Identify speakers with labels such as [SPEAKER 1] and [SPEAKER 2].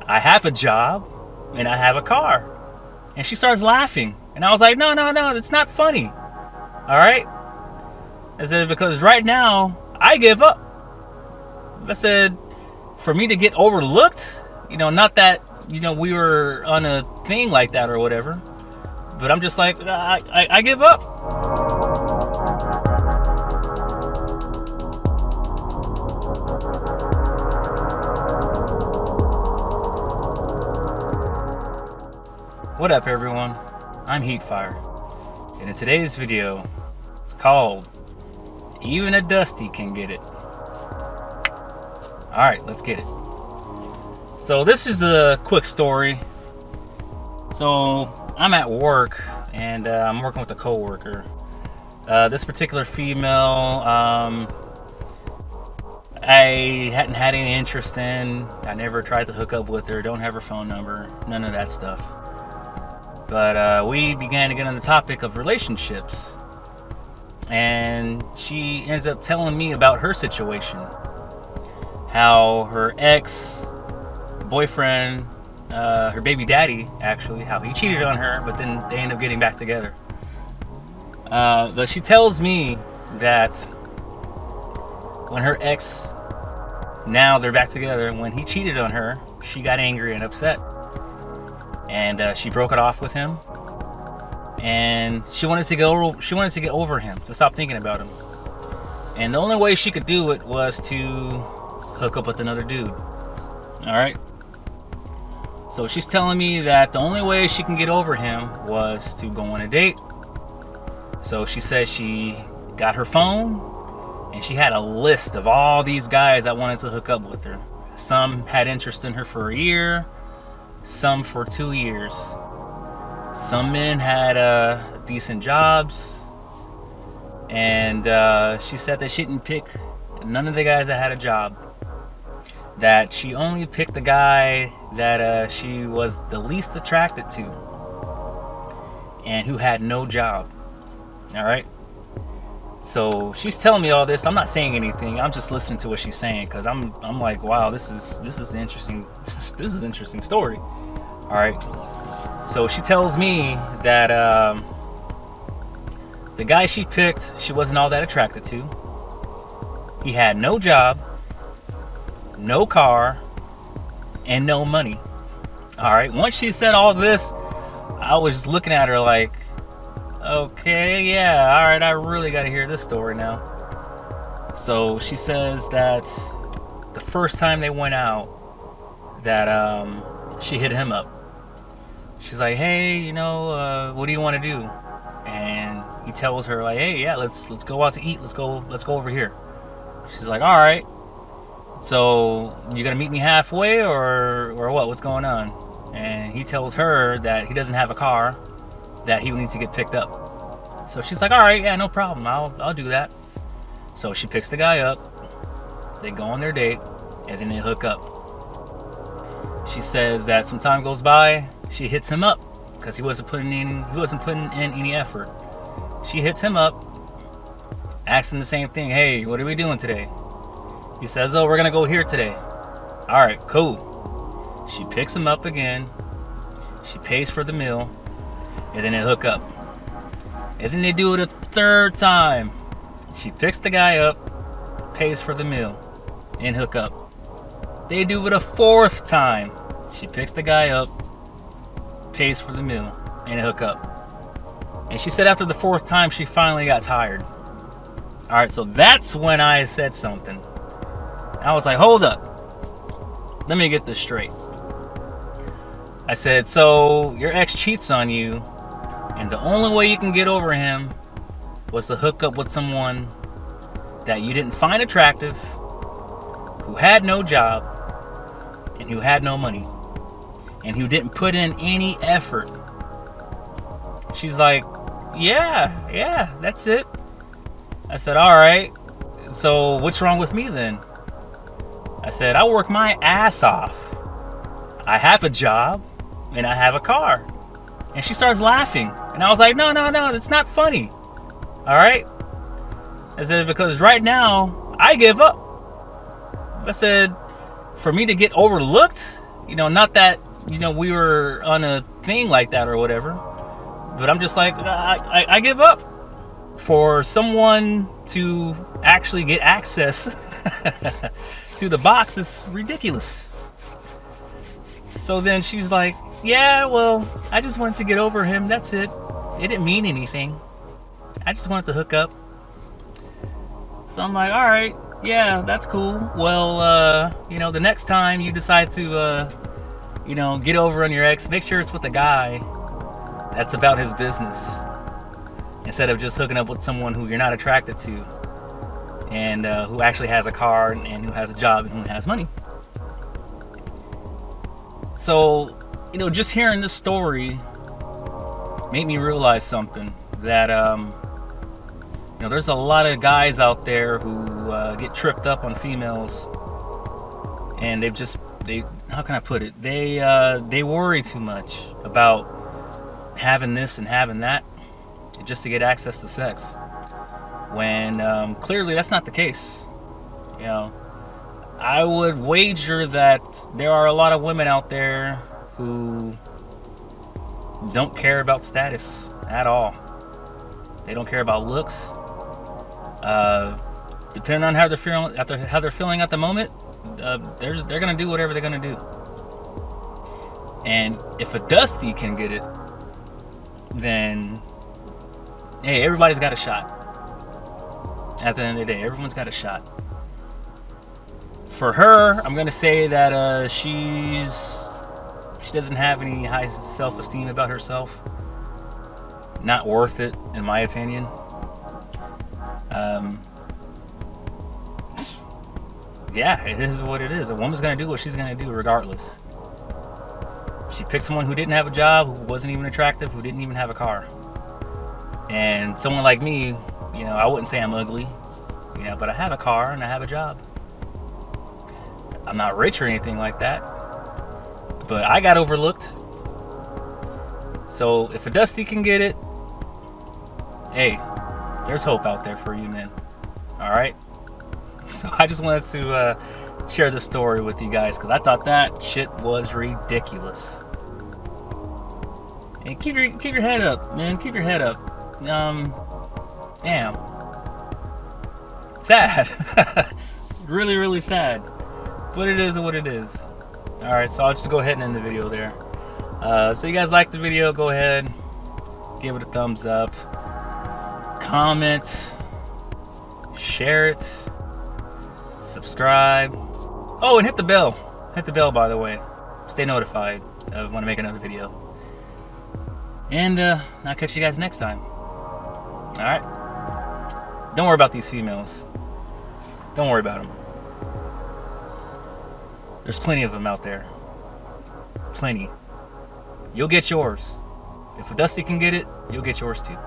[SPEAKER 1] I have a job and I have a car. And she starts laughing. And I was like, no, no, no, it's not funny. All right? I said, because right now, I give up. I said, for me to get overlooked, not that, we were on a thing like that or whatever. But I'm just like, I give up. What up, everyone? I'm Heatfire. And in today's video, it's called Even a Dusty Can Get It. Alright, let's get it. So this is a quick story. So I'm at work and I'm working with a coworker. This particular female, I hadn't had any interest in. I never tried to hook up with her. Don't have her phone number. None of that stuff. But we began to get on the topic of relationships. And she ends up telling me about her situation. How her ex-boyfriend, her baby daddy, actually, how he cheated on her, but then they end up getting back together. But she tells me that when her ex, now they're back together, when he cheated on her, she got angry and upset. And she broke it off with him. And she wanted to get over him, to stop thinking about him. And the only way she could do it was to hook up with another dude. Alright? So she's telling me that the only way she can get over him was to go on a date. So she says she got her phone and she had a list of all these guys that wanted to hook up with her. Some had interest in her for a year, some for 2 years. Some men had decent jobs, and she said that she didn't pick none of the guys that had a job. That she only picked the guy that she was the least attracted to, and who had no job. All right. So she's telling me all this. I'm not saying anything. I'm just listening to what she's saying because I'm like, wow, this is interesting. This is an interesting story. All right. So she tells me that the guy she picked, she wasn't all that attracted to. He had no job, no car, and no money. All right. Once she said all this, I was looking at her like, okay, yeah, all right, I really got to hear this story now. So she says that the first time they went out, that she hit him up. She's like, hey, what do you want to do? And he tells her like, hey, yeah, let's go out to eat. Let's go over here. She's like, all right. So you gonna meet me halfway or what? What's going on? And he tells her that he doesn't have a car, that he would need to get picked up. So she's like, all right, yeah, no problem. I'll do that. So she picks the guy up. They go on their date, and then they hook up. She says that some time goes by. She hits him up because he wasn't putting in any effort. She hits him up, asks him the same thing. Hey, what are we doing today? He says, oh, we're gonna go here today. All right, cool. She picks him up again. She pays for the meal. And then they hook up. And then they do it a third time. She picks the guy up, pays for the meal, and hook up. They do it a fourth time. She picks the guy up, pays for the meal, and hook up. And she said after the fourth time, she finally got tired. All right, so that's when I said something. I was like, hold up. Let me get this straight. I said, so your ex cheats on you, and the only way you can get over him was to hook up with someone that you didn't find attractive, who had no job, and who had no money, and who didn't put in any effort. She's like, yeah, that's it. I said, all right, so what's wrong with me then? I said, I work my ass off. I have a job, and I have a car. And she starts laughing. And I was like, no, it's not funny. All right? I said, because right now, I give up. I said, for me to get overlooked, not that, we were on a thing like that or whatever, but I'm just like, I give up. For someone to actually get access to the box is ridiculous. So then she's like, yeah, well, I just wanted to get over him. That's it. It didn't mean anything. I just wanted to hook up. So I'm like, all right, yeah, that's cool. Well, the next time you decide to, get over on your ex, make sure it's with a guy that's about his business, instead of just hooking up with someone who you're not attracted to, and who actually has a car and who has a job and who has money. So, just hearing this story made me realize something, that there's a lot of guys out there who get tripped up on females, and how can I put it? They worry too much about having this and having that just to get access to sex, when clearly that's not the case. I would wager that there are a lot of women out there who don't care about status at all. They don't care about looks. Depending on how they're feeling at the moment, they're gonna do whatever they're gonna do. And if a Dusty can get it, then hey, everybody's got a shot. At the end of the day, everyone's got a shot. For her, I'm gonna say that she doesn't have any high self-esteem about herself. Not worth it, in my opinion. Yeah, it is what it is. A woman's gonna do what she's gonna do regardless. She picked someone who didn't have a job, who wasn't even attractive, who didn't even have a car. And someone like me, I wouldn't say I'm ugly, but I have a car and I have a job. I'm not rich or anything like that, but I got overlooked. So if a Dusty can get it, hey, there's hope out there for you, man. All right. So I just wanted to share this story with you guys, because I thought that shit was ridiculous. And keep your head up, man. Keep your head up. Damn. Sad. Really, really sad. But it is what it is. Alright, so I'll just go ahead and end the video there. So you guys like the video, go ahead, give it a thumbs up, comment, share it, subscribe. Oh, and hit the bell. Hit the bell, by the way. Stay notified of when I make another video. And I'll catch you guys next time. Alright? Don't worry about these females. Don't worry about them. There's plenty of them out there. Plenty. You'll get yours. If a Dusty can get it, you'll get yours too.